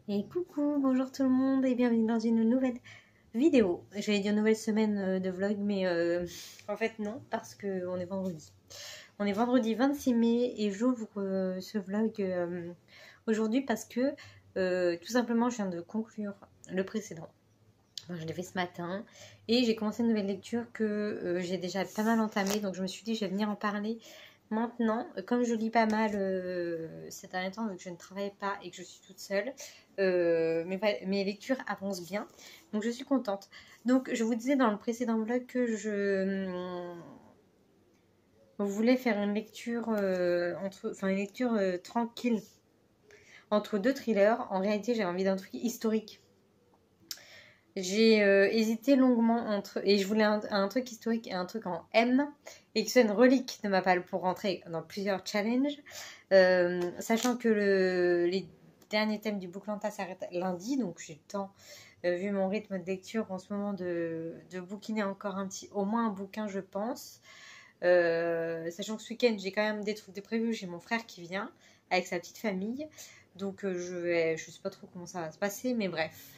Et coucou, bonjour tout le monde et bienvenue dans une nouvelle vidéo. J'allais dire nouvelle semaine de vlog, mais en fait non, parce qu'on est vendredi. On est vendredi 26 mai et j'ouvre ce vlog aujourd'hui parce que tout simplement je viens de conclure le précédent. Enfin, je l'ai fait ce matin et j'ai commencé une nouvelle lecture que j'ai déjà pas mal entamée, donc je me suis dit je vais venir en parler. Maintenant, comme je lis pas mal ces derniers temps, vu que je ne travaille pas et que je suis toute seule, mes lectures avancent bien. Donc je suis contente. Donc je vous disais dans le précédent vlog que je voulais faire une lecture, une lecture tranquille entre deux thrillers. En réalité, j'avais envie d'un truc historique. J'ai hésité longuement entre... Et je voulais un truc historique et un truc en M. Et que ce soit une relique de ma palle pour rentrer dans plusieurs challenges. Sachant que les derniers thèmes du Booklanta s'arrêtent lundi. Donc j'ai le temps, vu mon rythme de lecture en ce moment, de bouquiner encore au moins un bouquin, je pense. Sachant que ce week-end, j'ai quand même des trucs de prévus. J'ai mon frère qui vient avec sa petite famille. Donc je sais pas trop comment ça va se passer. Mais bref.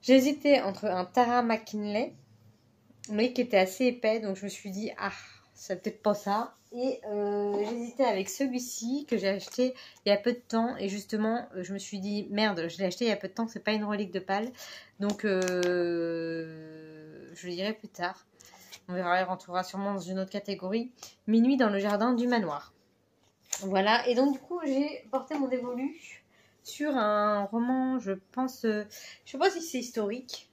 J'hésitais entre un Tara McKinley, mais qui était assez épais, donc je me suis dit, ah, c'est peut-être pas ça. Et j'hésitais avec celui-ci que j'ai acheté il y a peu de temps. Et justement, je me suis dit, merde, je l'ai acheté il y a peu de temps, c'est pas une relique de Pâle. Donc, je le dirai plus tard. On verra, il rentrera sûrement dans une autre catégorie. Minuit dans le jardin du manoir. Voilà, et donc du coup, j'ai porté mon dévolu sur un roman, je pense, je sais pas si c'est historique,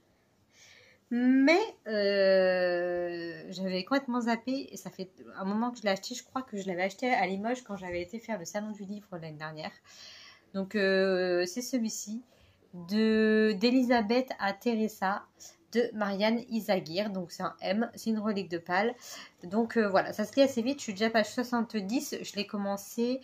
mais j'avais complètement zappé et ça fait un moment que je l'ai acheté. Je crois que je l'avais acheté à Limoges quand j'avais été faire le salon du livre l'année dernière. Donc c'est celui-ci d'Elisabeth à Teresa de Marianne Izaguirre. Donc c'est un M, c'est une relique de Pâle. Donc voilà, ça se lit assez vite. Je suis déjà page 70. Je l'ai commencé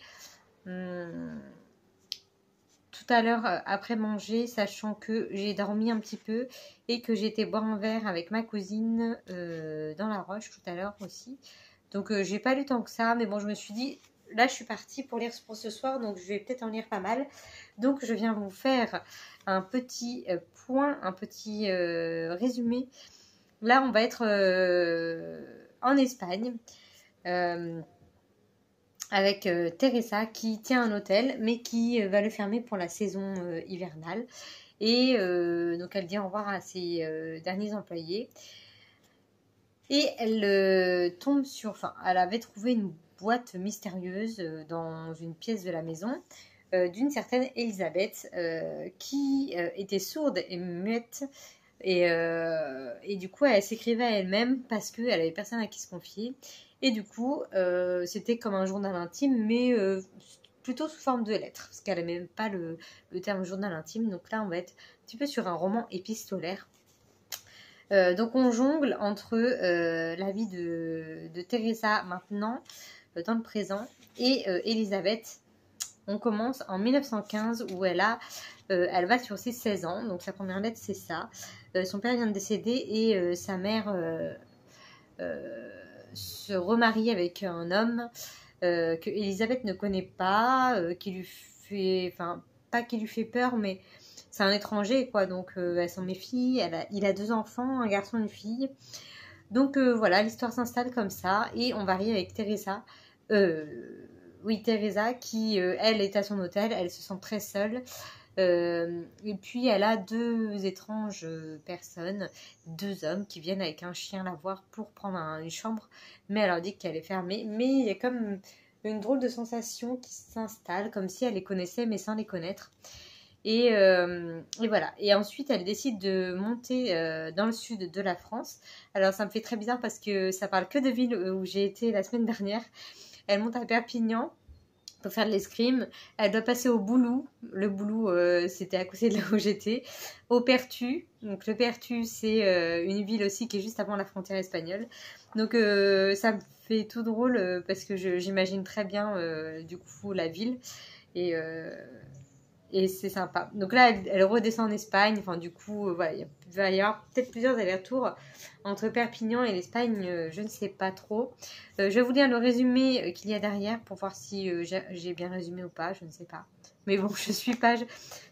tout à l'heure après manger, sachant que j'ai dormi un petit peu et que j'ai été boire un verre avec ma cousine dans la Roche tout à l'heure aussi. Donc j'ai pas lu tant que ça, mais bon, je me suis dit, là je suis partie pour lire pour ce soir, donc je vais peut-être en lire pas mal. Donc je viens vous faire un petit point, un petit résumé. Là on va être en Espagne. Avec Teresa qui tient un hôtel mais qui va le fermer pour la saison hivernale. Et donc elle dit au revoir à ses derniers employés. Et elle tombe sur... Enfin, elle avait trouvé une boîte mystérieuse dans une pièce de la maison d'une certaine Elisabeth qui était sourde et muette. Et du coup, elle s'écrivait à elle-même parce qu'elle avait personne à qui se confier. Et du coup, c'était comme un journal intime, mais plutôt sous forme de lettres, parce qu'elle n'aimait même pas le terme journal intime. Donc là, on va être un petit peu sur un roman épistolaire. Donc on jongle entre la vie de Teresa maintenant, dans le présent, et Elisabeth. On commence en 1915 où elle va sur ses 16 ans, donc sa première lettre c'est ça. Son père vient de décéder et sa mère se remarie avec un homme que Elisabeth ne connaît pas, qui lui fait, enfin pas qui lui fait peur, mais c'est un étranger quoi, donc elle s'en méfie. Il a 2 enfants, un garçon et une fille. Donc voilà, l'histoire s'installe comme ça et on varie avec Teresa. Teresa qui, elle, est à son hôtel, elle se sent très seule. Et puis elle a 2 étranges personnes, 2 hommes qui viennent avec un chien la voir pour prendre une chambre, mais elle leur dit qu'elle est fermée. Mais il y a comme une drôle de sensation qui s'installe, comme si elle les connaissait mais sans les connaître. Et voilà. Et ensuite, elle décide de monter dans le sud de la France. Alors, ça me fait très bizarre parce que ça parle que de villes où j'ai été la semaine dernière. Elle monte à Perpignan pour faire de l'escrime. Elle doit passer au Boulou. Le Boulou, c'était à côté de là où j'étais. Au Pertu. Donc, le Pertu, c'est une ville aussi qui est juste avant la frontière espagnole. Donc, ça me fait tout drôle parce que j'imagine très bien, du coup, la ville. Et c'est sympa. Donc là, elle redescend en Espagne. Enfin, du coup, voilà, il va y avoir peut-être plusieurs allers-retours entre Perpignan et l'Espagne. Je ne sais pas trop. Je vais vous lire le résumé qu'il y a derrière pour voir si j'ai bien résumé ou pas. Je ne sais pas. Mais bon, je suis page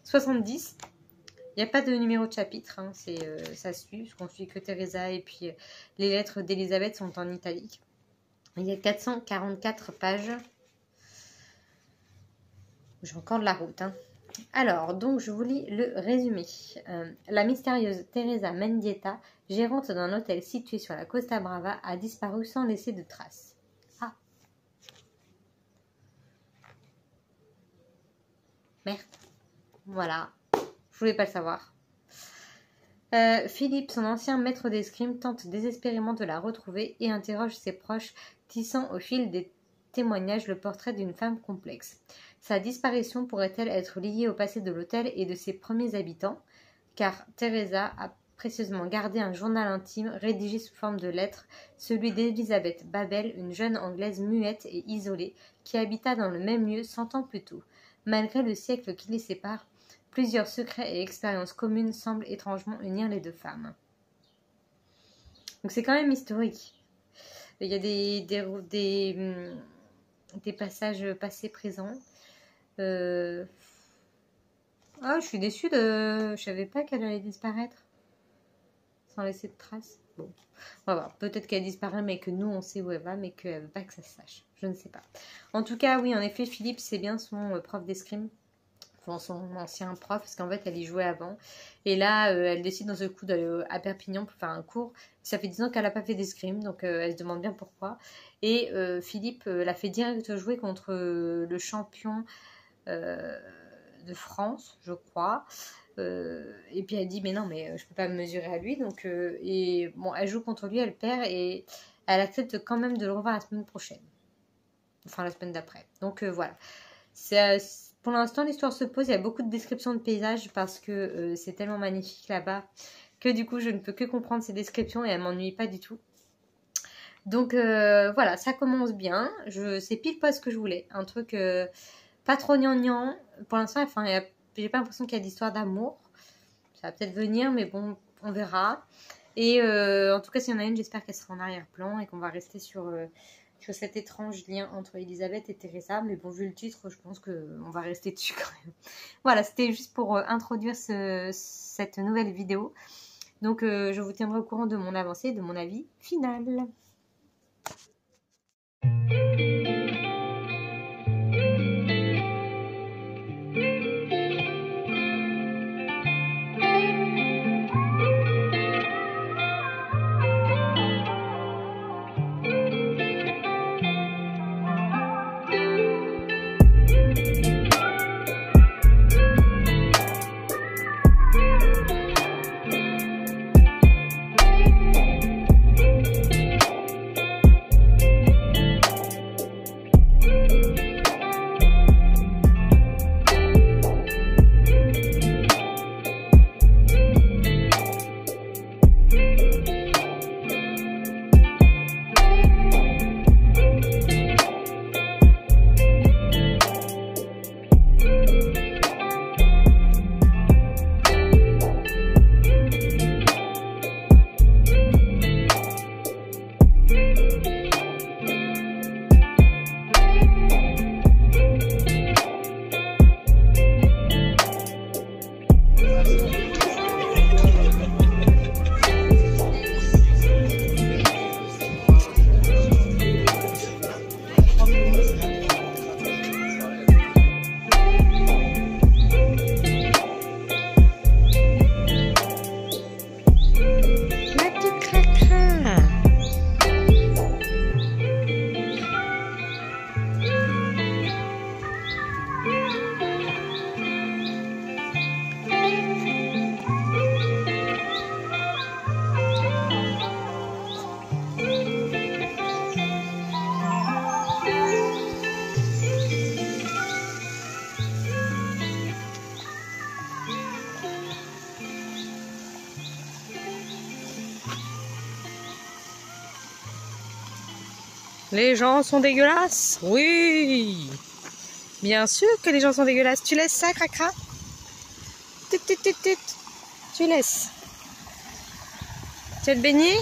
70. Il n'y a pas de numéro de chapitre, hein, ça suit, parce qu'on suit que Teresa et puis les lettres d'Elisabeth sont en italique. Il y a 444 pages. J'ai encore de la route. Hein. Alors, donc je vous lis le résumé. La mystérieuse Teresa Mendieta, gérante d'un hôtel situé sur la Costa Brava, a disparu sans laisser de traces. Ah. Merde. Voilà. Je voulais pas le savoir. Philippe, son ancien maître d'escrime, tente désespérément de la retrouver et interroge ses proches, tissant au fil des témoignages le portrait d'une femme complexe. Sa disparition pourrait-elle être liée au passé de l'hôtel et de ses premiers habitants, car Teresa a précieusement gardé un journal intime rédigé sous forme de lettres, celui d'Elisabeth Babel, une jeune Anglaise muette et isolée, qui habita dans le même lieu 100 ans plus tôt. Malgré le siècle qui les sépare, plusieurs secrets et expériences communes semblent étrangement unir les deux femmes. Donc c'est quand même historique. Il y a des passages passés-présents. Ah, je suis déçue je savais pas qu'elle allait disparaître. Sans laisser de traces. Bon, on va voir. Peut-être qu'elle disparaît, mais que nous, on sait où elle va, mais qu'elle veut pas que ça se sache. Je ne sais pas. En tout cas, oui, en effet, Philippe, c'est bien son prof d'escrime. Enfin, son ancien prof, parce qu'en fait, elle y jouait avant. Et là, elle décide dans ce coup d'aller à Perpignan pour faire un cours. Ça fait 10 ans qu'elle n'a pas fait d'escrime, donc elle se demande bien pourquoi. Et Philippe l'a fait direct jouer contre le champion de France, je crois. Et puis elle dit mais non, mais je peux pas me mesurer à lui. Donc et bon, elle joue contre lui, elle perd et elle accepte quand même de le revoir la semaine prochaine. Enfin la semaine d'après. Donc voilà. Pour l'instant, l'histoire se pose. Il y a beaucoup de descriptions de paysages parce que c'est tellement magnifique là-bas que du coup, je ne peux que comprendre ces descriptions et elles ne m'ennuient pas du tout. Donc voilà, ça commence bien. C'est pile pas ce que je voulais. Un truc pas trop gnangnan. Pour l'instant, enfin, j'ai pas l'impression qu'il y a d'histoire d'amour. Ça va peut-être venir, mais bon, on verra. Et en tout cas, s'il y en a une, j'espère qu'elle sera en arrière-plan et qu'on va rester sur cet étrange lien entre Elisabeth et Teresa. Mais bon, vu le titre, je pense qu'on va rester dessus quand même. Voilà, c'était juste pour introduire cette nouvelle vidéo. Donc, je vous tiendrai au courant de mon avancée et de mon avis final. Les gens sont dégueulasses? Oui! Bien sûr que les gens sont dégueulasses. Tu laisses ça, Cracra? Tu laisses. Tu vas te baigner?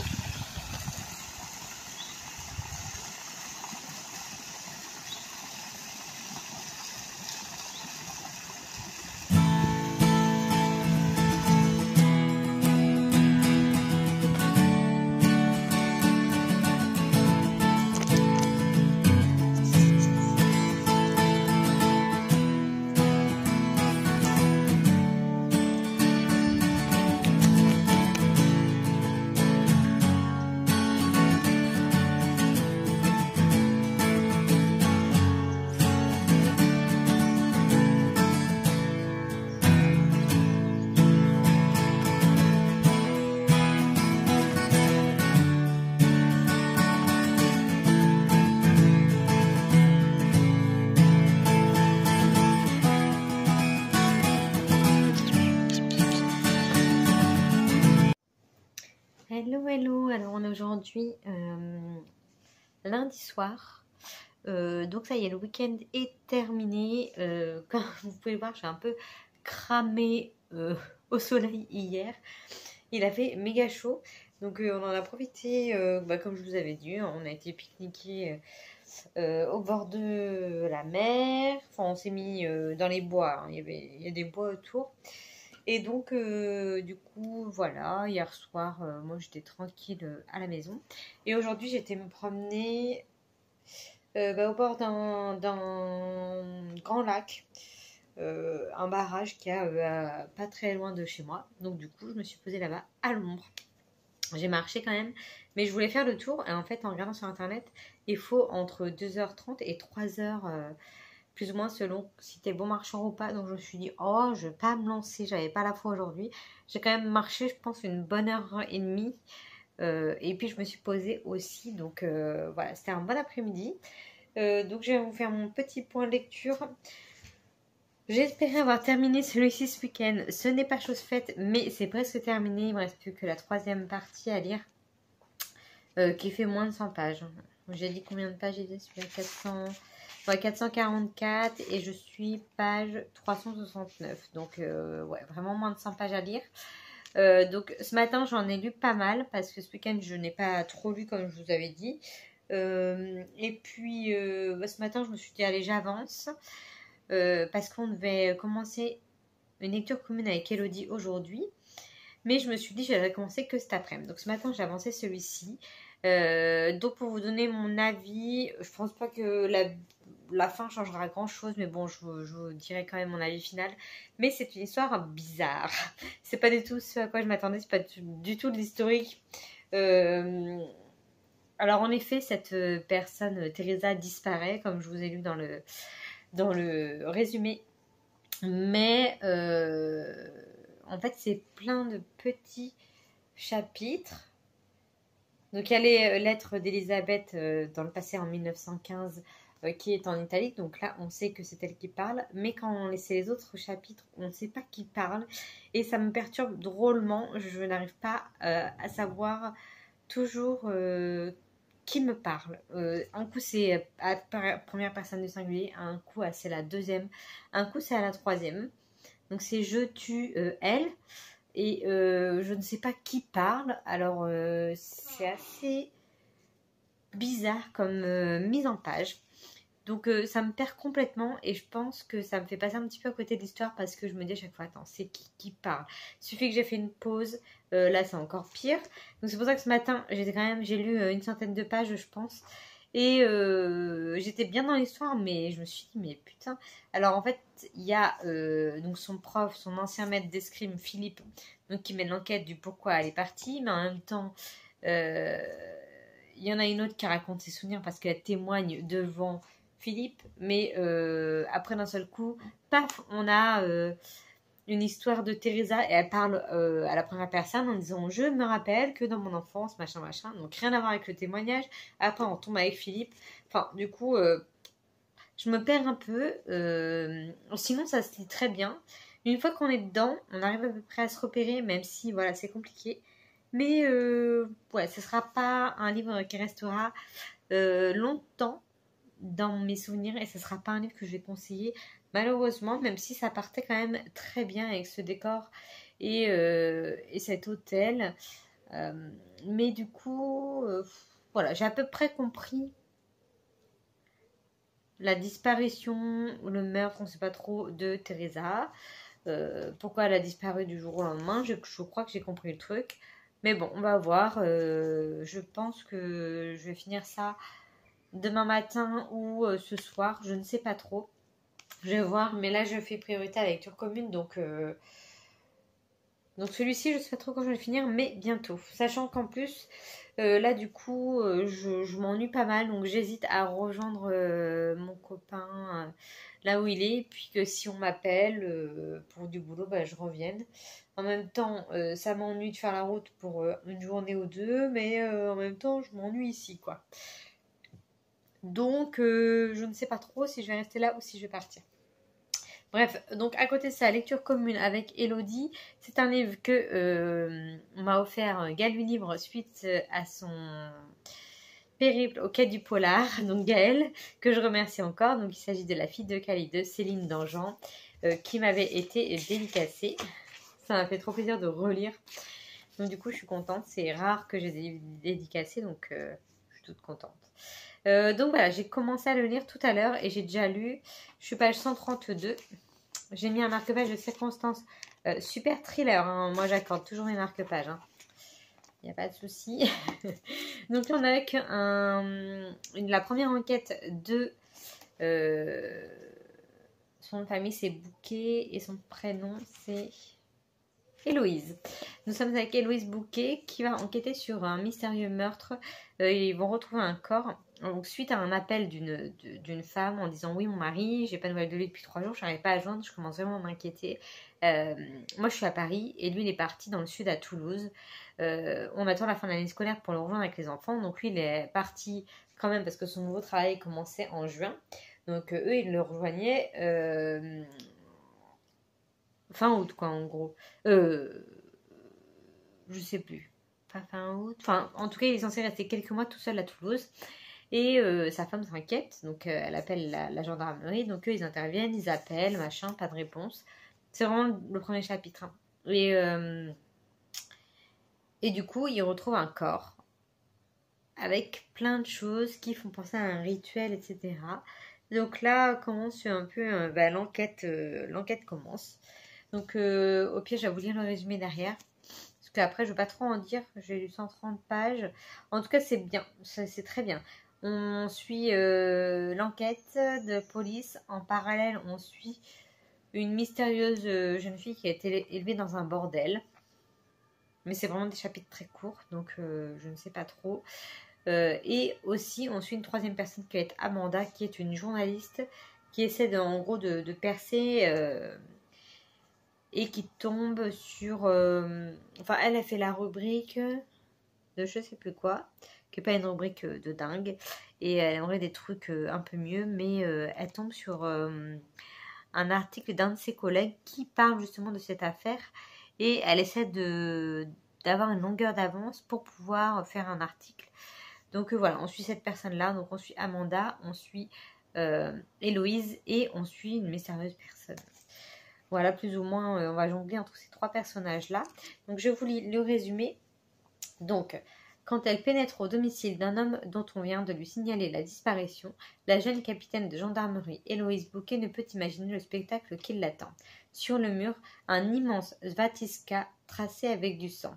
Hello, hello. Alors on est aujourd'hui lundi soir. Donc ça y est, le week-end est terminé. Comme vous pouvez le voir, j'ai un peu cramé au soleil hier. Il a fait méga chaud. Donc on en a profité, comme je vous avais dit, on a été pique-niquer au bord de la mer. Enfin, on s'est mis dans les bois, hein. Il y a des bois autour. Et donc, du coup, voilà, hier soir, moi j'étais tranquille à la maison. Et aujourd'hui, j'étais me promener au bord d'un grand lac, un barrage qui a pas très loin de chez moi. Donc, du coup, je me suis posée là-bas à l'ombre. J'ai marché quand même, mais je voulais faire le tour. Et en fait, en regardant sur internet, il faut entre 2h30 et 3h. Plus ou moins selon si t'es bon marchand ou pas. Donc je me suis dit, oh, je vais pas me lancer, j'avais pas la foi aujourd'hui. J'ai quand même marché, je pense, une bonne heure et demie. Et puis je me suis posée aussi. Donc voilà, c'était un bon après-midi. Donc je vais vous faire mon petit point lecture. J'espérais avoir terminé celui-ci ce week-end. Ce n'est pas chose faite, mais c'est presque terminé. Il me reste plus que la 3e partie à lire. Qui fait moins de 100 pages. J'ai dit combien de pages il est celui-là, 444 et je suis page 369. Donc, ouais, vraiment moins de 100 pages à lire. Donc, ce matin, j'en ai lu pas mal parce que ce week-end, je n'ai pas trop lu comme je vous avais dit. Et puis, ce matin, je me suis dit, allez, j'avance parce qu'on devait commencer une lecture commune avec Elodie aujourd'hui. Mais je me suis dit, je vais commencer que cet après-midi. Donc, ce matin, j'ai avancé celui-ci. Donc pour vous donner mon avis, je pense pas que la fin changera grand chose, mais bon, je vous dirai quand même mon avis final. Mais c'est une histoire bizarre. C'est pas du tout ce à quoi je m'attendais, c'est pas du tout de l'historique. Alors en effet, cette personne, Teresa, disparaît, comme je vous ai lu dans le résumé. Mais en fait, c'est plein de petits chapitres. Donc il y a les lettres d'Elisabeth dans le passé en 1915 qui est en italique. Donc là, on sait que c'est elle qui parle. Mais quand on laisse les autres chapitres, on ne sait pas qui parle. Et ça me perturbe drôlement. Je n'arrive pas à savoir toujours qui me parle. Un coup, c'est à la première personne du singulier. Un coup, c'est la deuxième. Un coup, c'est à la troisième. Donc c'est je, tu, elle. Et je ne sais pas qui parle. Alors, c'est assez bizarre comme mise en page. Donc, ça me perd complètement. Et je pense que ça me fait passer un petit peu à côté de l'histoire parce que je me dis à chaque fois, attends, c'est qui parle. Il suffit que j'ai fait une pause. Là, c'est encore pire. Donc, c'est pour ça que ce matin, j'ai lu une centaine de pages, je pense. Et j'étais bien dans l'histoire, mais je me suis dit, mais putain. Alors en fait, il y a donc son prof, son ancien maître d'escrime, Philippe, donc qui mène l'enquête du pourquoi elle est partie, mais en même temps, il y en a une autre qui raconte ses souvenirs parce qu'elle témoigne devant Philippe, mais après d'un seul coup, paf, on a une histoire de Teresa et elle parle à la première personne en disant je me rappelle que dans mon enfance machin machin, donc rien à voir avec le témoignage. Après on tombe avec Philippe, enfin du coup je me perds un peu, sinon ça se lit très bien. Une fois qu'on est dedans, on arrive à peu près à se repérer, même si voilà c'est compliqué, mais ouais, ce sera pas un livre qui restera longtemps dans mes souvenirs et ce sera pas un livre que je vais conseiller malheureusement, même si ça partait quand même très bien avec ce décor et cet hôtel. Mais du coup, voilà, j'ai à peu près compris la disparition, le meurtre, on ne sait pas trop, de Teresa. Pourquoi elle a disparu du jour au lendemain, je crois que j'ai compris le truc. Mais bon, on va voir. Je pense que je vais finir ça demain matin ou ce soir, je ne sais pas trop. Je vais voir, mais là je fais priorité à la lecture commune, donc celui-ci je ne sais pas trop quand je vais le finir, mais bientôt. Sachant qu'en plus, là du coup, je m'ennuie pas mal, donc j'hésite à rejoindre mon copain là où il est, puis que si on m'appelle pour du boulot, bah, je revienne. En même temps, ça m'ennuie de faire la route pour une journée ou deux, mais en même temps, je m'ennuie ici, quoi. Donc, je ne sais pas trop si je vais rester là ou si je vais partir. Bref, donc à côté de ça, lecture commune avec Elodie. C'est un livre que m'a offert Gaël Livre suite à son périple au quai du polar. Donc Gaël, que je remercie encore. Donc il s'agit de La fille de Cali de Céline Dangean, qui m'avait été dédicacée. Ça m'a fait trop plaisir de relire. Donc du coup, je suis contente. C'est rare que j'ai dédicacé, donc je suis toute contente. Donc voilà, j'ai commencé à le lire tout à l'heure et j'ai déjà lu. Je suis page 132. J'ai mis un marque-page de circonstances. Super thriller, hein. Moi j'accorde toujours mes marque-pages. Hein. Il n'y a pas de souci. Donc là on a avec la première enquête de son nom de famille c'est Bouquet et son prénom c'est Héloïse. Nous sommes avec Héloïse Bouquet qui va enquêter sur un mystérieux meurtre. Ils vont retrouver un corps. Donc, suite à un appel d'une femme en disant oui mon mari, j'ai pas de nouvelles de lui depuis 3 jours, je n'arrive pas à le joindre, je commence vraiment à m'inquiéter. Moi je suis à Paris et lui il est parti dans le sud à Toulouse. On attend la fin de l'année scolaire pour le rejoindre avec les enfants. Donc lui il est parti quand même parce que son nouveau travail commençait en juin. Donc eux ils le rejoignaient fin août quoi en gros. Je sais plus. Pas fin août. Enfin en tout cas il est censé rester quelques mois tout seul à Toulouse. Et sa femme s'inquiète, donc elle appelle la gendarmerie, donc eux ils interviennent, ils appellent, machin, pas de réponse. C'est vraiment le premier chapitre. Hein. Et du coup, ils retrouvent un corps avec plein de choses qui font penser à un rituel, etc. Donc là commence un peu l'enquête. L'enquête commence. Donc au pire, je vais vous lire le résumé derrière. Parce qu'après, je ne vais pas trop en dire. J'ai lu 130 pages. En tout cas, c'est bien. C'est très bien. On suit l'enquête de police. En parallèle, on suit une mystérieuse jeune fille qui a été élevée dans un bordel. Mais c'est vraiment des chapitres très courts, donc je ne sais pas trop. Et aussi, on suit une troisième personne qui va être Amanda, qui est une journaliste qui essaie en gros de percer et qui tombe sur... Enfin, elle a fait la rubrique de je sais plus quoi, qui n'est pas une rubrique de dingue. Et elle aimerait des trucs un peu mieux, mais elle tombe sur un article d'un de ses collègues qui parle justement de cette affaire. Et elle essaie d'avoir une longueur d'avance pour pouvoir faire un article. Donc voilà, on suit cette personne-là. Donc on suit Amanda, on suit Héloïse et on suit une mystérieuse personne. Voilà, plus ou moins, on va jongler entre ces 3 personnages-là. Donc je vous lis le résumé. Donc, quand elle pénètre au domicile d'un homme dont on vient de lui signaler la disparition, la jeune capitaine de gendarmerie Héloïse Bouquet ne peut imaginer le spectacle qui l'attend. Sur le mur, un immense svastika tracé avec du sang.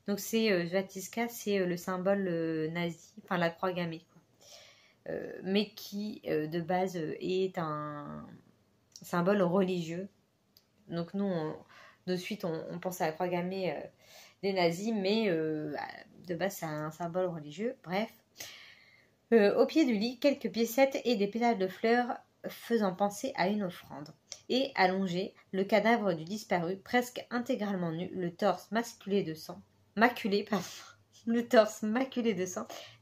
Donc svastika, c'est le symbole nazi, enfin la croix gammée, quoi. Mais qui de base est un symbole religieux. Donc nous, de suite, on pense à la croix gammée des nazis, mais de base c'est un symbole religieux. Bref, au pied du lit, quelques piécettes et des pétales de fleurs faisant penser à une offrande. Et allongé, le cadavre du disparu, presque intégralement nu, le torse maculé de sang,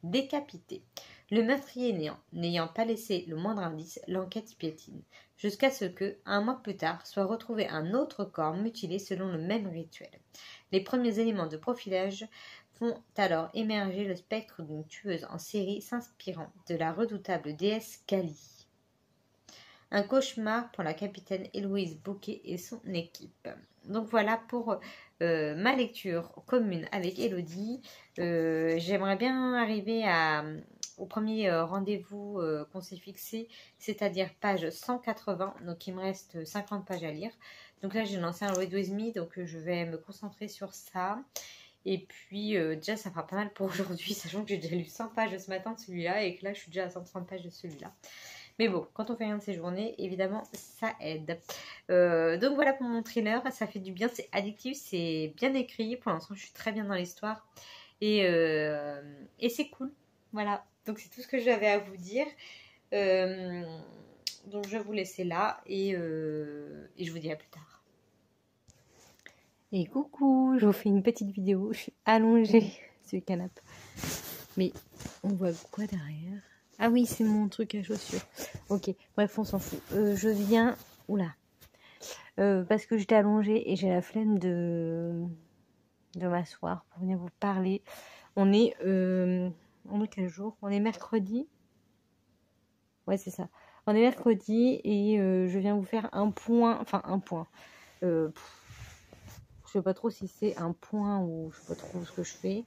décapité. Le meurtrier n'ayant pas laissé le moindre indice, l'enquête piétine, jusqu'à ce que, un mois plus tard, soit retrouvé un autre corps mutilé selon le même rituel. Les premiers éléments de profilage font alors émerger le spectre d'une tueuse en série s'inspirant de la redoutable déesse Kali. Un cauchemar pour la capitaine Héloïse Bouquet et son équipe. Donc voilà pour ma lecture commune avec Elodie. J'aimerais bien arriver au premier rendez-vous qu'on s'est fixé, c'est-à-dire page 180. Donc il me reste 50 pages à lire. Donc là j'ai lancé un Read With Me, donc je vais me concentrer sur ça. Et puis déjà ça fera pas mal pour aujourd'hui, sachant que j'ai déjà lu 100 pages de ce matin de celui-là et que là je suis déjà à 130 pages de celui-là. Mais bon, quand on fait rien de ces journées, évidemment, ça aide. Donc voilà pour mon thriller, ça fait du bien, c'est addictif, c'est bien écrit. Pour l'instant, je suis très bien dans l'histoire. Et c'est cool. Voilà, donc c'est tout ce que j'avais à vous dire. Donc je vais vous laisser là et je vous dis à plus tard. Et coucou, je vous fais une petite vidéo. Je suis allongée sur le canapé. Mais on voit quoi derrière ? Ah oui, c'est mon truc à chaussures. Ok, bref, on s'en fout. Je viens... Oula. parce que j'étais allongée et j'ai la flemme de m'asseoir pour venir vous parler. On est quel jour? On est mercredi. Ouais, c'est ça. On est mercredi et je viens vous faire un point. Enfin, un point. Je sais pas trop si c'est un point ou je sais pas trop ce que je fais.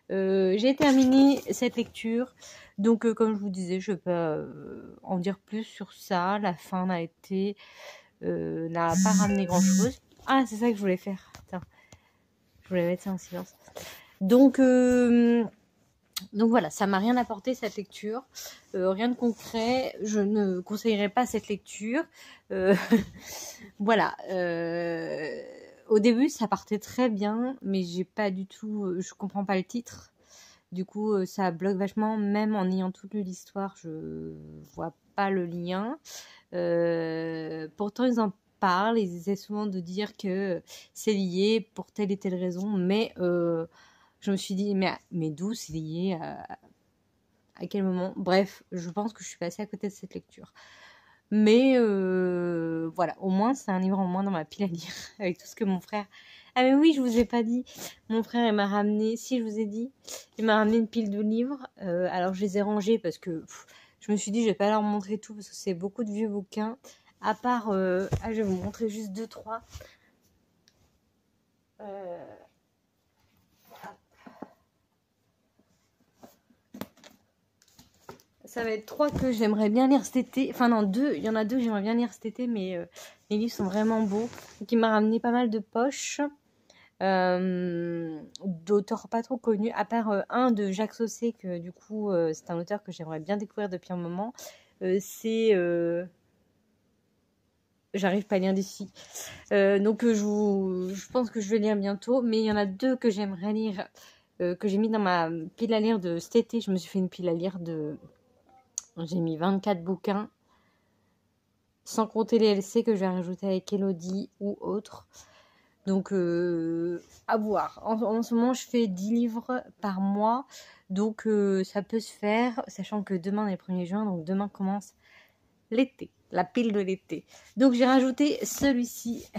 J'ai terminé cette lecture. Donc, comme je vous disais, je ne vais pas en dire plus sur ça. La fin n'a pas ramené grand-chose. Ah, c'est ça que je voulais faire. Attends. Je voulais mettre ça en silence. Donc voilà, ça m'a rien apporté cette lecture, rien de concret. Je ne conseillerais pas cette lecture. Voilà. Au début, ça partait très bien, mais j'ai pas du tout, je comprends pas le titre. Du coup, ça bloque vachement, même en ayant toute l'histoire, je vois pas le lien. Pourtant, ils en parlent, ils essaient souvent de dire que c'est lié pour telle et telle raison, mais je me suis dit, mais d'où c'est lié à quel moment? Bref, je pense que je suis passée à côté de cette lecture. Mais voilà, au moins, c'est un livre en moins dans ma pile à lire, avec tout ce que mon frère... Ah mais oui, je vous ai pas dit, mon frère, il m'a ramené, si je vous ai dit, il m'a ramené une pile de livres. Alors, je les ai rangés parce que je me suis dit, je vais pas leur montrer tout, parce que c'est beaucoup de vieux bouquins. À part, je vais vous montrer juste 2-3. Ça va être 3 que j'aimerais bien lire cet été. Enfin non, 2. Il y en a 2 que j'aimerais bien lire cet été, mais les livres sont vraiment beaux. Donc il m'a ramené pas mal de poches. D'auteurs pas trop connus. À part un de Jacques Saussé, que du coup, c'est un auteur que j'aimerais bien découvrir depuis un moment. C'est... J'arrive pas à lire d'ici. Donc je pense que je vais lire bientôt. Mais il y en a 2 que j'aimerais lire, que j'ai mis dans ma pile à lire de cet été. Je me suis fait une pile à lire de... J'ai mis 24 bouquins, sans compter les LC que je vais rajouter avec Elodie ou autres. Donc, à voir. En ce moment, je fais 10 livres par mois. Donc, ça peut se faire, sachant que demain, on est le 1er juin. Donc, demain commence l'été, la pile de l'été. Donc, j'ai rajouté celui-ci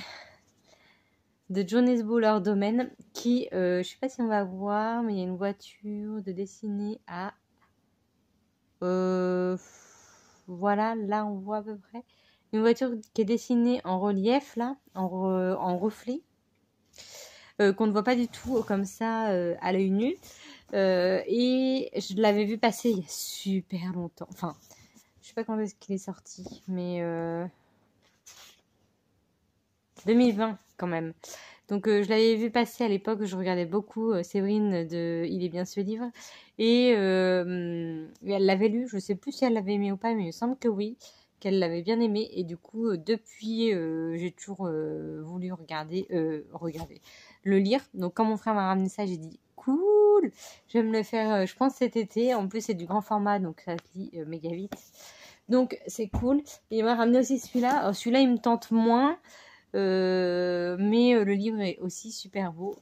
de Jonas Buller Domaine, qui, je sais pas si on va voir, mais il y a une voiture de dessinée à... voilà, là on voit à peu près une voiture qui est dessinée en relief, là, en reflet, qu'on ne voit pas du tout comme ça à l'œil nu. Et je l'avais vu passer il y a super longtemps. Enfin, je sais pas quand est-ce qu'il est sorti, mais 2020 quand même. Donc je l'avais vu passer à l'époque, je regardais beaucoup Séverine de Il est bien ce livre. Et elle l'avait lu, je sais plus si elle l'avait aimé ou pas, mais il me semble que oui, qu'elle l'avait bien aimé. Et du coup, depuis, j'ai toujours voulu regarder, le lire. Donc quand mon frère m'a ramené ça, j'ai dit cool, je vais me le faire, je pense cet été. En plus, c'est du grand format, donc ça se lit méga vite. Donc c'est cool. Et il m'a ramené aussi celui-là. Alors celui-là, il me tente moins. Mais le livre est aussi super beau.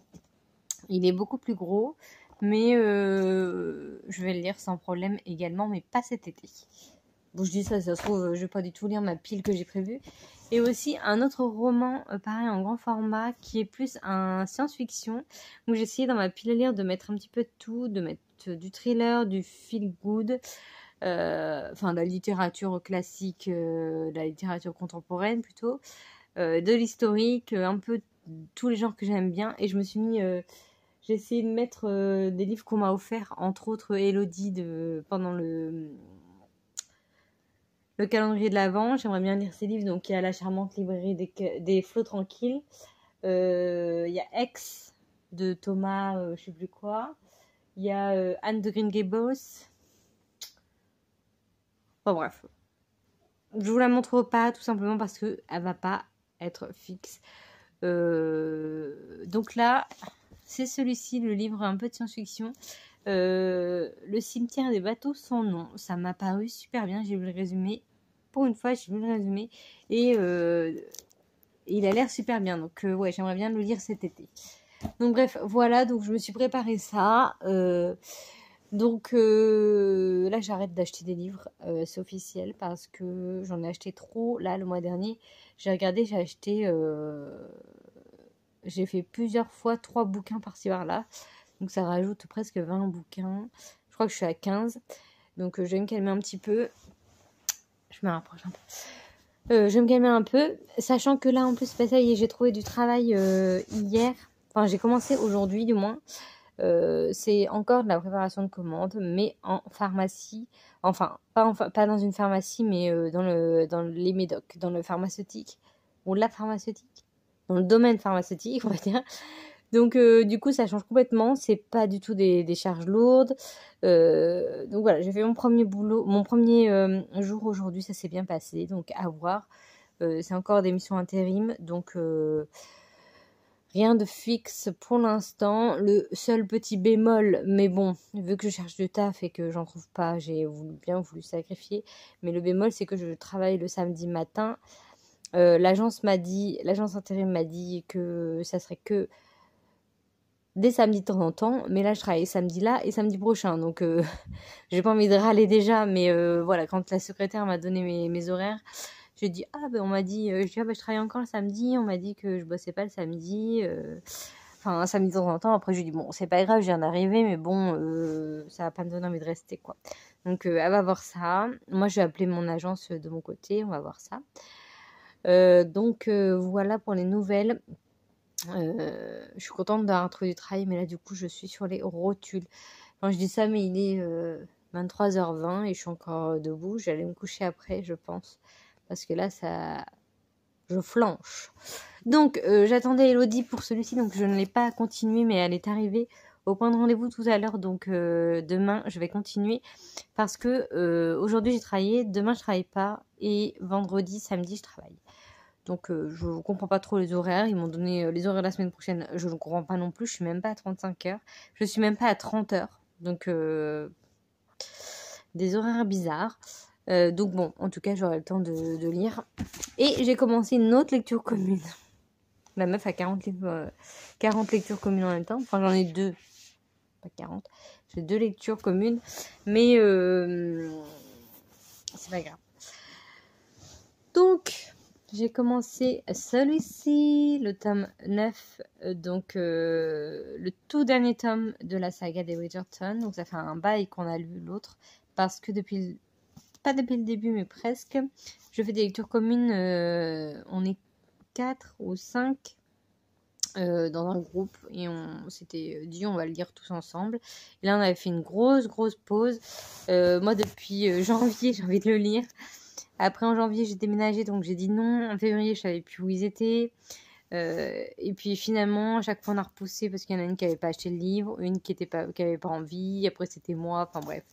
Il est beaucoup plus gros, mais je vais le lire sans problème également, mais pas cet été. Bon, je dis ça, ça se trouve, je vais pas du tout lire ma pile que j'ai prévue. Et aussi un autre roman, pareil, en grand format, qui est plus un science-fiction, où j'ai essayé dans ma pile à lire de mettre un petit peu de tout, de mettre du thriller, du feel-good, enfin de la littérature classique, de la littérature contemporaine plutôt, de l'historique, un peu tous les genres que j'aime bien. Et je me suis mis... j'ai essayé de mettre des livres qu'on m'a offerts, entre autres Elodie pendant le calendrier de l'Avent. J'aimerais bien lire ces livres. Donc il y a La charmante librairie des flots tranquilles. Il y a Ex de Thomas, je sais plus quoi. Il y a Anne de Green Gables. Enfin bref. Je vous la montre pas tout simplement parce qu'elle va pas être fixe. Donc là, c'est celui-ci, le livre un peu de science-fiction. Le cimetière des bateaux sans nom. Ça m'a paru super bien. J'ai vu le résumé. Pour une fois, j'ai vu le résumé. Et il a l'air super bien. Donc ouais, j'aimerais bien le lire cet été. Donc bref, voilà. Donc je me suis préparé ça. Donc là, j'arrête d'acheter des livres, c'est officiel, parce que j'en ai acheté trop. Là, le mois dernier, j'ai regardé, j'ai fait plusieurs fois 3 bouquins par-ci par-là. Donc ça rajoute presque 20 bouquins. Je crois que je suis à 15. Donc je vais me calmer un petit peu. Je me rapproche un peu. Je vais me calmer un peu. Sachant que là, en plus, ça y est, j'ai trouvé du travail hier. Enfin, j'ai commencé aujourd'hui, du moins. C'est encore de la préparation de commandes, mais en pharmacie. Enfin, pas dans une pharmacie, mais dans les médocs, dans le pharmaceutique. Ou la pharmaceutique. Dans le domaine pharmaceutique, on va dire. Donc, du coup, ça change complètement. C'est pas du tout des charges lourdes. Donc voilà, j'ai fait mon premier boulot, mon premier jour aujourd'hui, ça s'est bien passé. Donc, à voir. C'est encore des missions intérim. Donc, rien de fixe pour l'instant. Le seul petit bémol, mais bon, vu que je cherche du taf et que j'en trouve pas, j'ai bien voulu sacrifier. Mais le bémol, c'est que je travaille le samedi matin. L'agence intérim m'a dit que ça serait que des samedis de temps en temps, mais là je travaille samedi là et samedi prochain, donc j'ai pas envie de râler déjà, mais voilà, quand la secrétaire m'a donné mes horaires, j'ai dit on m'a dit, je travaille encore le samedi, on m'a dit que je bossais pas le samedi, enfin un samedi de temps en temps. Après je lui dis bon, c'est pas grave, je viens d'arriver, mais bon, ça va pas me donner envie de rester, quoi. Donc elle va voir ça. Moi je vais appeler mon agence de mon côté, on va voir ça. Donc voilà pour les nouvelles. Je suis contente d'avoir trouvé du travail, mais là du coup je suis sur les rotules. Quand je dis ça, mais il est 23h20 et je suis encore debout. J'allais me coucher après, je pense, parce que là je flanche. Donc j'attendais Elodie pour celui-ci, donc je ne l'ai pas continué, mais elle est arrivée au point de rendez-vous tout à l'heure. Donc demain je vais continuer, parce que aujourd'hui j'ai travaillé, demain je travaille pas, et vendredi, samedi je travaille. Donc je ne comprends pas trop les horaires. Ils m'ont donné les horaires de la semaine prochaine. Je ne comprends pas non plus. Je suis même pas à 35 heures. Je suis même pas à 30 heures. Donc des horaires bizarres. Donc bon, en tout cas, j'aurai le temps de lire. Et j'ai commencé une autre lecture commune. La meuf a 40 lectures communes en même temps. Enfin, j'en ai 2. Pas 40. J'ai 2 lectures communes. Mais c'est pas grave. Donc, j'ai commencé celui-ci, le tome 9, donc le tout dernier tome de la saga des Bridgerton. Donc ça fait un bail qu'on a lu l'autre, parce que pas depuis le début, mais presque, je fais des lectures communes. On est 4 ou 5 dans un groupe, et on s'était dit on va le lire tous ensemble. Et là on avait fait une grosse pause. Moi depuis janvier j'ai envie de le lire. Après, en janvier, j'ai déménagé, donc j'ai dit non. En février, je savais plus où ils étaient. Et puis finalement, à chaque fois, on a repoussé parce qu'il y en a une qui n'avait pas acheté le livre, une qui avait pas envie. Après, c'était moi. Enfin bref.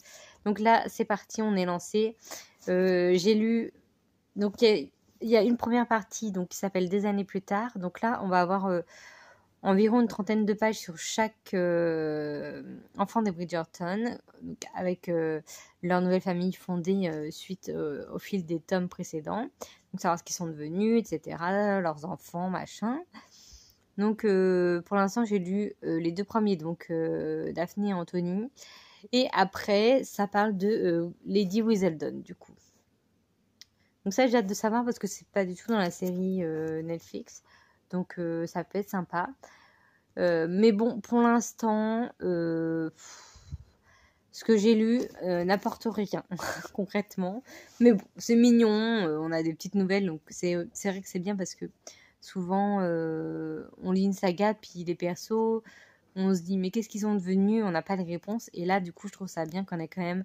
Donc là, c'est parti, on est lancé. J'ai lu. Donc il y a une première partie donc qui s'appelle Des années plus tard. Donc là, on va avoir environ une trentaine de pages sur chaque enfant des Bridgerton, donc avec leur nouvelle famille fondée suite au fil des tomes précédents. Donc savoir ce qu'ils sont devenus, etc., leurs enfants, machin. Donc pour l'instant, j'ai lu les 2 premiers, donc Daphne et Anthony. Et après, ça parle de Lady Whistledown, du coup. Donc ça, j'ai hâte de savoir, parce que c'est pas du tout dans la série Netflix. Donc ça peut être sympa. Mais bon, pour l'instant, ce que j'ai lu n'apporte rien concrètement. Mais bon, c'est mignon, on a des petites nouvelles, donc c'est vrai que c'est bien, parce que souvent on lit une saga, puis les persos, on se dit mais qu'est-ce qu'ils sont devenus, on n'a pas de réponse. Et là, du coup, je trouve ça bien qu'on ait quand même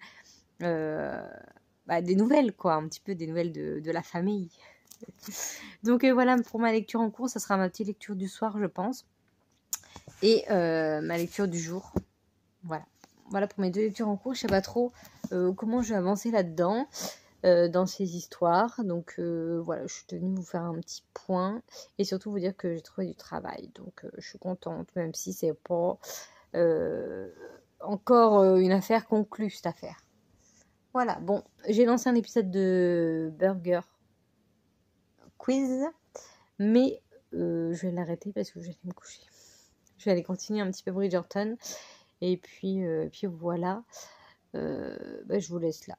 des nouvelles, quoi, un petit peu des nouvelles de la famille. Donc voilà, pour ma lecture en cours, ça sera ma petite lecture du soir, je pense. Et ma lecture du jour. Voilà pour mes 2 lectures en cours. Je sais pas trop comment je vais avancer là-dedans, dans ces histoires. Donc voilà, je suis tenue vous faire un petit point et surtout vous dire que j'ai trouvé du travail. Donc je suis contente, même si c'est pas encore une affaire conclue, cette affaire. Voilà, bon, j'ai lancé un épisode de Burger Quiz, mais je vais l'arrêter parce que je vais aller me coucher. Je vais aller continuer un petit peu Bridgerton. Et puis voilà, je vous laisse là.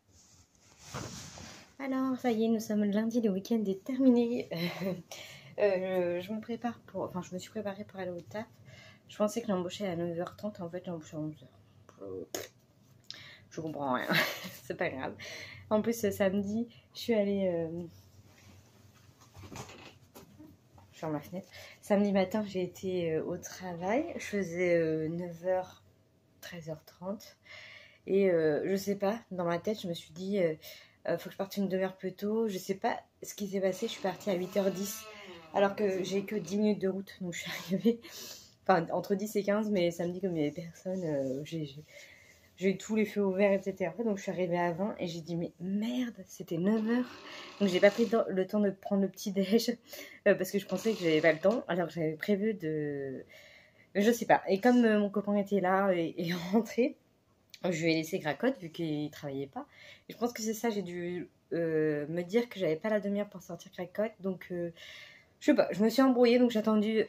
Alors, ça y est, nous sommes lundi, le week-end est terminé. Je me prépare pour... Enfin, je me suis préparée pour aller au taf. Je pensais que l'embaucher à 9h30, en fait, l'embaucher à 11h. Je comprends rien, c'est pas grave. En plus, samedi, je suis allée... Je ferme ma fenêtre. Samedi matin, j'ai été au travail. Je faisais 9h, 13h30. Et je sais pas, dans ma tête, je me suis dit... faut que je parte une demi-heure plus tôt. Je sais pas ce qui s'est passé. Je suis partie à 8h10 alors que j'ai que 10 minutes de route. Donc je suis arrivée enfin, entre 10 et 15. Mais samedi, comme il n'y avait personne, j'ai eu tous les feux ouverts, etc. Donc je suis arrivée à 20 et j'ai dit mais merde, c'était 9h. Donc j'ai pas pris le temps de prendre le petit déj parce que je pensais que j'avais pas le temps. Alors que j'avais prévu de... Je sais pas. Et comme mon copain était là et rentré, je lui ai laissé Cracotte vu qu'il travaillait pas. Et je pense que c'est ça, j'ai dû me dire que j'avais pas la demi-heure pour sortir Cracotte. Donc, je sais pas, je me suis embrouillée. Donc, j'ai attendu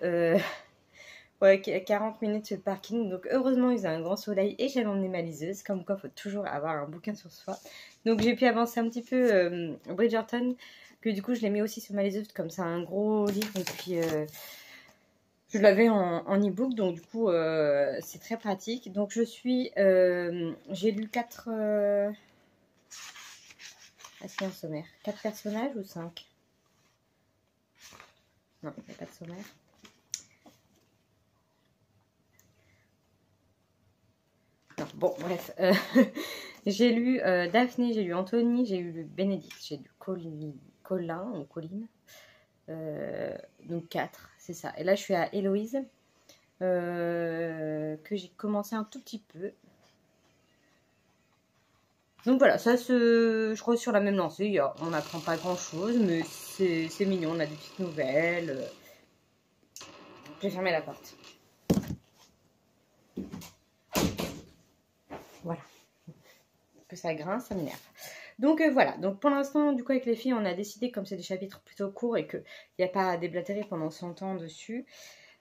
40 minutes sur le parking. Donc, heureusement, il faisait un grand soleil et j'avais emmené ma liseuse. Comme quoi, il faut toujours avoir un bouquin sur soi. Donc, j'ai pu avancer un petit peu Bridgerton. Que du coup, je l'ai mis aussi sur ma liseuse comme ça, un gros livre. Et puis... je l'avais en e-book, donc du coup, c'est très pratique. Donc, j'ai lu 4... Est-ce qu'il y a un sommaire? 4 personnages ou 5? Non, il n'y a pas de sommaire. Non, bon, bref. J'ai lu Daphné, j'ai lu Anthony, j'ai lu Bénédicte, j'ai lu Colin ou Colline. Donc 4, c'est ça. Et là, je suis à Héloïse, que j'ai commencé un tout petit peu. Donc voilà, ça je crois sur la même lancée, on n'apprend pas grand chose, mais c'est mignon, on a des petites nouvelles. Je vais fermer la porte. Voilà. Que ça grince, ça m'énerve. Donc voilà, donc pour l'instant, du coup avec les filles, on a décidé, comme c'est des chapitres plutôt courts et qu'il n'y a pas à déblatérer pendant 100 ans dessus,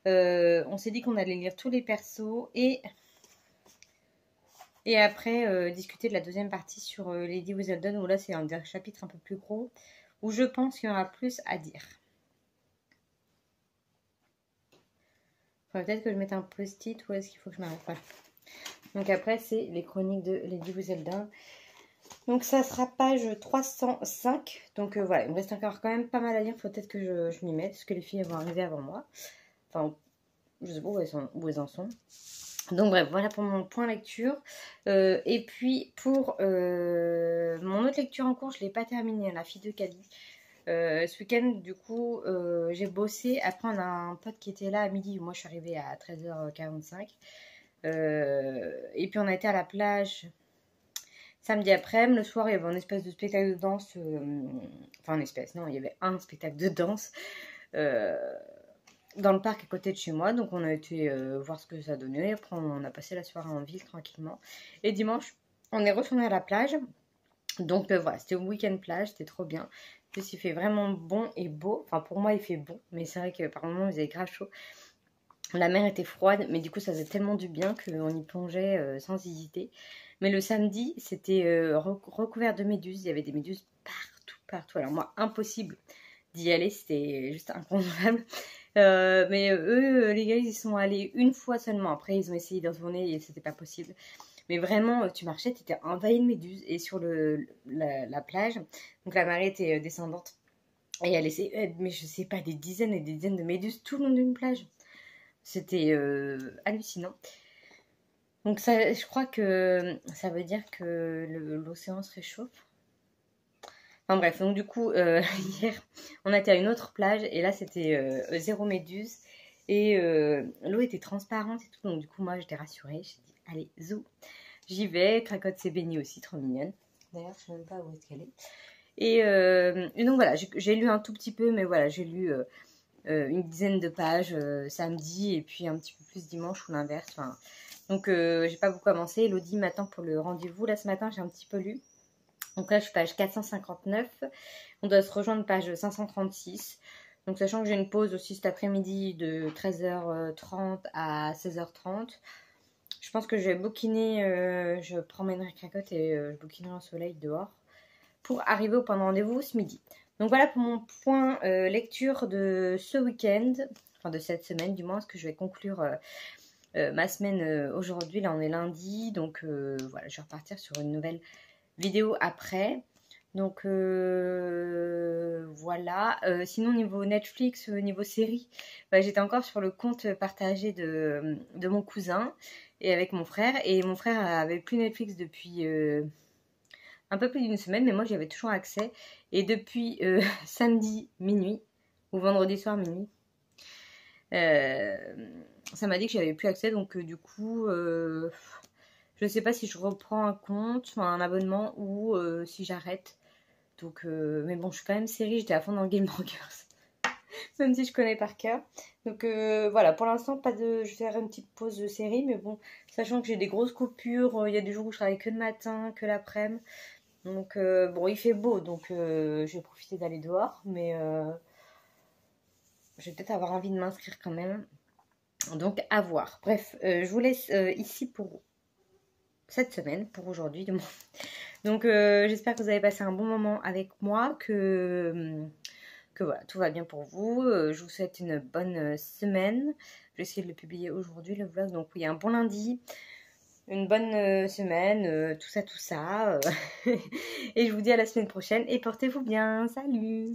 on s'est dit qu'on allait lire tous les persos et après discuter de la deuxième partie sur Lady Whistledown, où là c'est un chapitre un peu plus gros, où je pense qu'il y aura plus à dire. Faudrait peut-être que je mette un post-it ou est-ce qu'il faut que je m'arrête pas. Donc après c'est les chroniques de Lady Whistledown. Donc ça sera page 305. Donc voilà, il me reste encore quand même pas mal à lire. Faut peut-être que je m'y mette parce que les filles vont arriver avant moi. Enfin, je sais pas où elles en sont. Donc bref, voilà pour mon point lecture. Et puis pour mon autre lecture en cours, je ne l'ai pas terminée, La fille de Cali. Ce week-end, du coup, j'ai bossé. Après, on a un pote qui était là à midi. Moi, je suis arrivée à 13h45. Et puis, on a été à la plage samedi après-midi. Le soir, il y avait un espèce de spectacle de danse. Enfin, non, il y avait un spectacle de danse dans le parc à côté de chez moi. Donc, on a été voir ce que ça donnait. Après, on a passé la soirée en ville tranquillement. Et dimanche, on est retourné à la plage. Donc, voilà, c'était un week-end plage. C'était trop bien. En plus, il fait vraiment bon et beau. Enfin, pour moi, il fait bon. Mais c'est vrai que par moments, il faisait grave chaud. La mer était froide, mais du coup, ça faisait tellement du bien qu'on y plongeait sans hésiter. Mais le samedi, c'était recouvert de méduses. Il y avait des méduses partout. Alors moi, impossible d'y aller. C'était juste inconcevable. Mais eux, les gars, ils y sont allés une fois seulement. Après, ils ont essayé d'y retourner et c'était pas possible. Mais vraiment, tu marchais, tu étais envahi de méduses. Et sur la plage, donc la marée était descendante. Et elle laissait, mais je sais pas, des dizaines et des dizaines de méduses tout le long d'une plage. C'était hallucinant. Donc ça, je crois que ça veut dire que l'océan se réchauffe. Enfin bref, donc du coup, hier, on a été à une autre plage. Et là, c'était zéro méduse. Et l'eau était transparente et tout. Donc du coup, moi, j'étais rassurée. J'ai dit, allez, zou. J'y vais. Cracotte s'est baignée aussi, trop mignonne. D'ailleurs, je ne sais même pas où est-ce qu'elle est. Et donc voilà, j'ai lu un tout petit peu. Mais voilà, j'ai lu une dizaine de pages samedi. Et puis un petit peu plus dimanche ou l'inverse. Enfin, donc j'ai pas beaucoup avancé. Elodie m'attend pour le rendez-vous. Là, ce matin, j'ai un petit peu lu. Donc là, je suis page 459. On doit se rejoindre page 536. Donc sachant que j'ai une pause aussi cet après-midi de 13h30 à 16h30. Je pense que je vais bouquiner, je promènerai Cracotte et je bouquinerai au soleil dehors pour arriver au point de rendez-vous ce midi. Donc voilà pour mon point lecture de ce week-end, enfin de cette semaine du moins, parce que je vais conclure ma semaine aujourd'hui. Là on est lundi, donc voilà, je vais repartir sur une nouvelle vidéo après. Donc voilà. Sinon niveau Netflix, niveau série, bah, j'étais encore sur le compte partagé de mon cousin et avec mon frère. Et mon frère avait plus Netflix depuis un peu plus d'une semaine, mais moi j'y avais toujours accès. Et depuis samedi minuit, ou vendredi soir minuit, ça m'a dit que j'avais plus accès. Donc du coup, je sais pas si je reprends un compte, enfin, un abonnement, ou si j'arrête. Donc, mais bon, je suis quand même série, j'étais à fond dans Gilmore Girls, même si je connais par cœur. Donc voilà, pour l'instant, pas de. Je vais faire une petite pause de série, mais bon, sachant que j'ai des grosses coupures, il y a des jours où je travaille que le matin, que l'après-midi. Donc bon, il fait beau, donc je vais profiter d'aller dehors, mais je vais peut-être avoir envie de m'inscrire quand même. Donc à voir. Bref, je vous laisse ici pour cette semaine, pour aujourd'hui du moins. Donc j'espère que vous avez passé un bon moment avec moi, que voilà, tout va bien pour vous. Je vous souhaite une bonne semaine. Je vais essayer de le publier aujourd'hui, le vlog. Donc oui, un bon lundi, une bonne semaine, tout ça. Et je vous dis à la semaine prochaine et portez-vous bien. Salut!